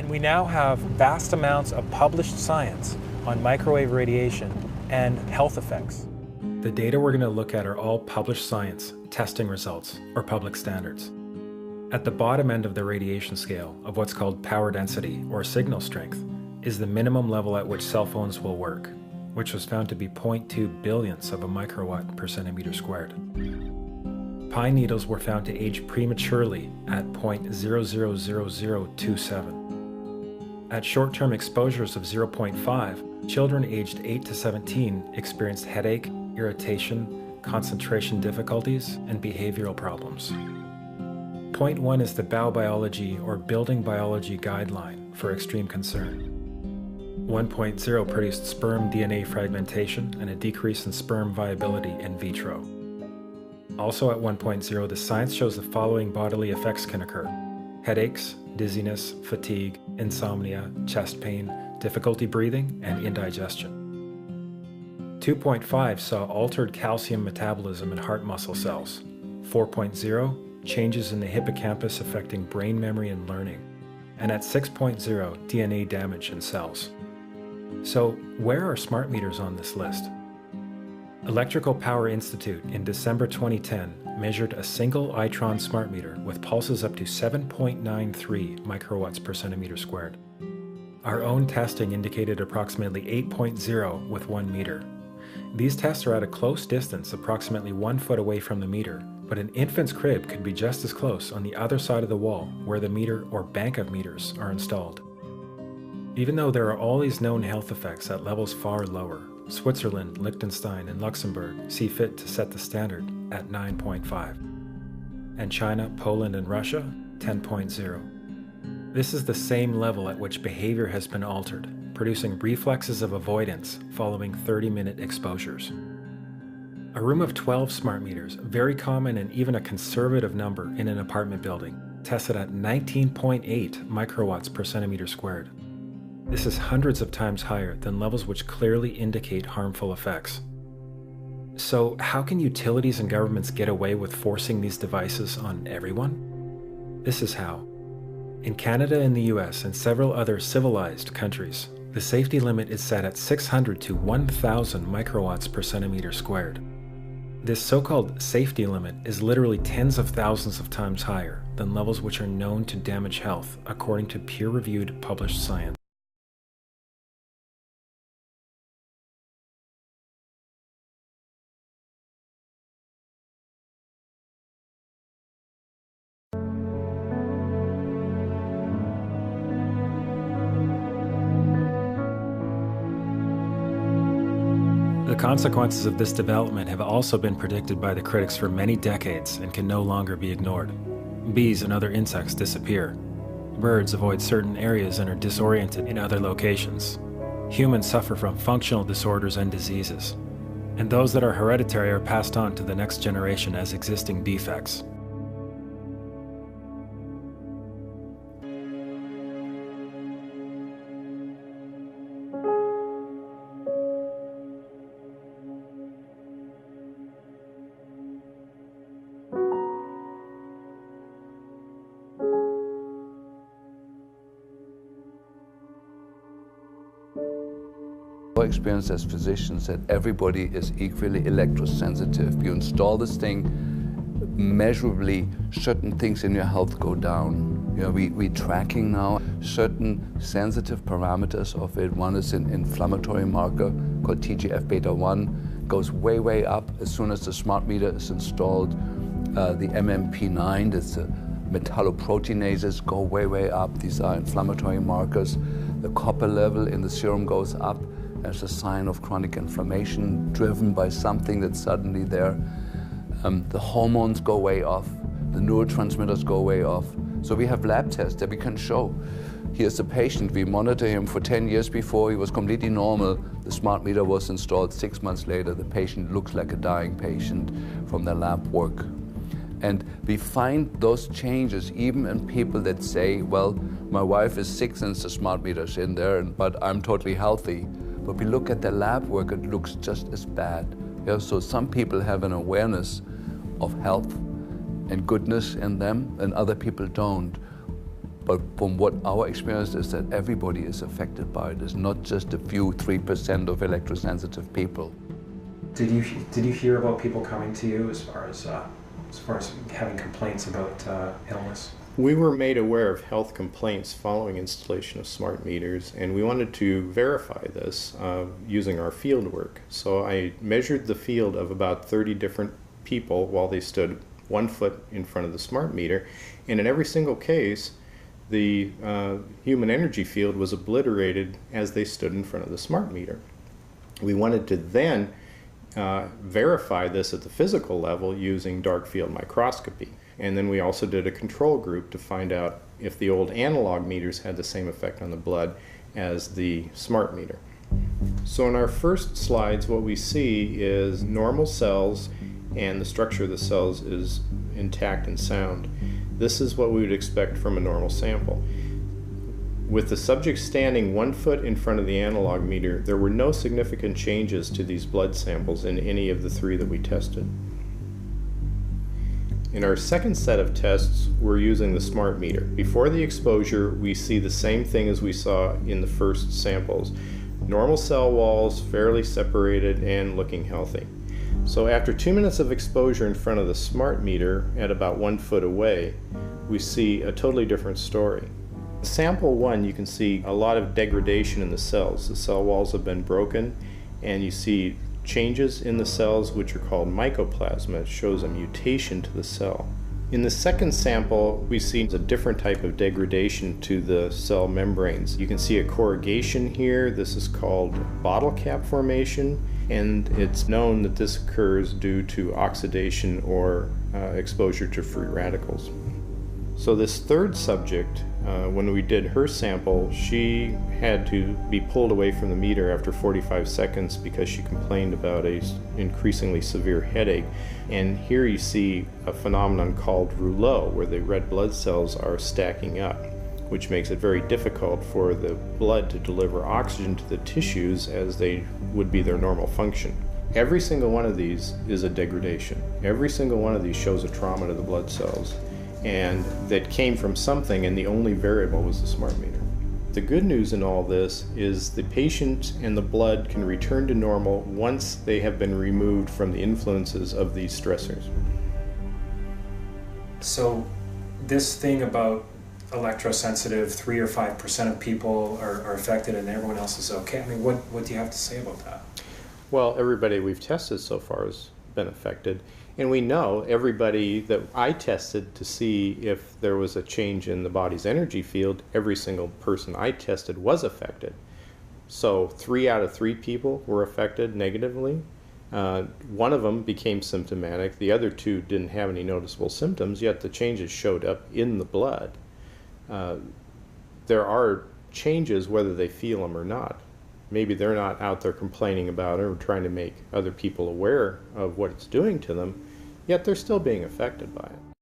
And we now have vast amounts of published science on microwave radiation and health effects. The data we're going to look at are all published science, testing results, or public standards. At the bottom end of the radiation scale of what's called power density or signal strength is the minimum level at which cell phones will work, which was found to be 0.2 billionths of a microwatt per centimeter squared. Pine needles were found to age prematurely at 0.000027. At short-term exposures of 0.5, children aged 8 to 17 experienced headache, irritation, concentration difficulties, and behavioral problems. 0.1 is the biobiology or building biology guideline for extreme concern. 1.0 produced sperm DNA fragmentation and a decrease in sperm viability in vitro. Also at 1.0, the science shows the following bodily effects can occur: headaches, dizziness, fatigue, insomnia, chest pain, difficulty breathing, and indigestion. 2.5 saw altered calcium metabolism in heart muscle cells. 4.0, changes in the hippocampus affecting brain memory and learning. And at 6.0, DNA damage in cells. So, where are smart meters on this list? Electrical Power Institute in December 2010 measured a single Itron smart meter with pulses up to 7.93 microwatts per centimeter squared. Our own testing indicated approximately 8.0 with 1 meter. These tests are at a close distance, approximately 1 foot away from the meter, but an infant's crib could be just as close on the other side of the wall where the meter or bank of meters are installed. Even though there are all these known health effects at levels far lower, Switzerland, Liechtenstein, and Luxembourg see fit to set the standard at 9.5. And China, Poland, and Russia, 10.0. This is the same level at which behavior has been altered, producing reflexes of avoidance following 30-minute exposures. A room of 12 smart meters, very common and even a conservative number in an apartment building, tested at 19.8 microwatts per centimeter squared. This is hundreds of times higher than levels which clearly indicate harmful effects. So how can utilities and governments get away with forcing these devices on everyone? This is how. In Canada and the US and several other civilized countries, the safety limit is set at 600 to 1,000 microwatts per centimeter squared. This so-called safety limit is literally tens of thousands of times higher than levels which are known to damage health, according to peer-reviewed published science. The consequences of this development have also been predicted by the critics for many decades and can no longer be ignored. Bees and other insects disappear. Birds avoid certain areas and are disoriented in other locations. Humans suffer from functional disorders and diseases. And those that are hereditary are passed on to the next generation as existing defects. Our experience as physicians that everybody is equally electrosensitive. You install this thing, measurably certain things in your health go down. You know, we're tracking now certain sensitive parameters of it. One is an inflammatory marker called TGF-beta1, goes way, way up as soon as the smart meter is installed. The MMP9, that's the metalloproteinases, go way, way up. These are inflammatory markers. The copper level in the serum goes up as a sign of chronic inflammation driven by something that's suddenly there. The hormones go way off. The neurotransmitters go way off. So we have lab tests that we can show. Here's the patient. We monitor him for 10 years before. He was completely normal. The smart meter was installed 6 months later. The patient looks like a dying patient from the lab work. And we find those changes even in people that say, well, my wife is sick since the smart meter's in there, but I'm totally healthy. But we look at the lab work, it looks just as bad. Yeah, so some people have an awareness of health and goodness in them, and other people don't. But from what our experience is that everybody is affected by it. It's not just a few 3% of electrosensitive people. Did you hear about people coming to you as far as having complaints about illness? We were made aware of health complaints following installation of smart meters, and we wanted to verify this using our field work. So I measured the field of about 30 different people while they stood 1 foot in front of the smart meter, and in every single case the human energy field was obliterated as they stood in front of the smart meter. We wanted to then verify this at the physical level using dark field microscopy. And then we also did a control group to find out if the old analog meters had the same effect on the blood as the smart meter. So in our first slides, what we see is normal cells, and the structure of the cells is intact and sound. This is what we would expect from a normal sample. With the subject standing 1 foot in front of the analog meter, there were no significant changes to these blood samples in any of the 3 that we tested. In our second set of tests, we're using the smart meter. Before the exposure, we see the same thing as we saw in the first samples. Normal cell walls, fairly separated and looking healthy. So after 2 minutes of exposure in front of the smart meter at about 1 foot away, we see a totally different story. Sample 1, you can see a lot of degradation in the cells. The cell walls have been broken, and you see changes in the cells which are called mycoplasma. It shows a mutation to the cell. In the second sample, we see a different type of degradation to the cell membranes. You can see a corrugation here. This is called bottle cap formation, and it's known that this occurs due to oxidation or exposure to free radicals. So this third subject, when we did her sample, she had to be pulled away from the meter after 45 seconds because she complained about an increasingly severe headache. And here you see a phenomenon called rouleau, where the red blood cells are stacking up, which makes it very difficult for the blood to deliver oxygen to the tissues as they would be their normal function. Every single one of these is a degradation. Every single one of these shows a trauma to the blood cells, and that came from something, and the only variable was the smart meter. The good news in all this is the patient and the blood can return to normal once they have been removed from the influences of these stressors. So this thing about electrosensitive, 3 or 5% of people are affected and everyone else is okay, I mean, what do you have to say about that? Well, everybody we've tested so far has been affected. And we know everybody that I tested to see if there was a change in the body's energy field, every single person I tested was affected. So 3 out of 3 people were affected negatively. 1 of them became symptomatic. The other 2 didn't have any noticeable symptoms, yet the changes showed up in the blood. There are changes whether they feel them or not. Maybe they're not out there complaining about it or trying to make other people aware of what it's doing to them, yet they're still being affected by it.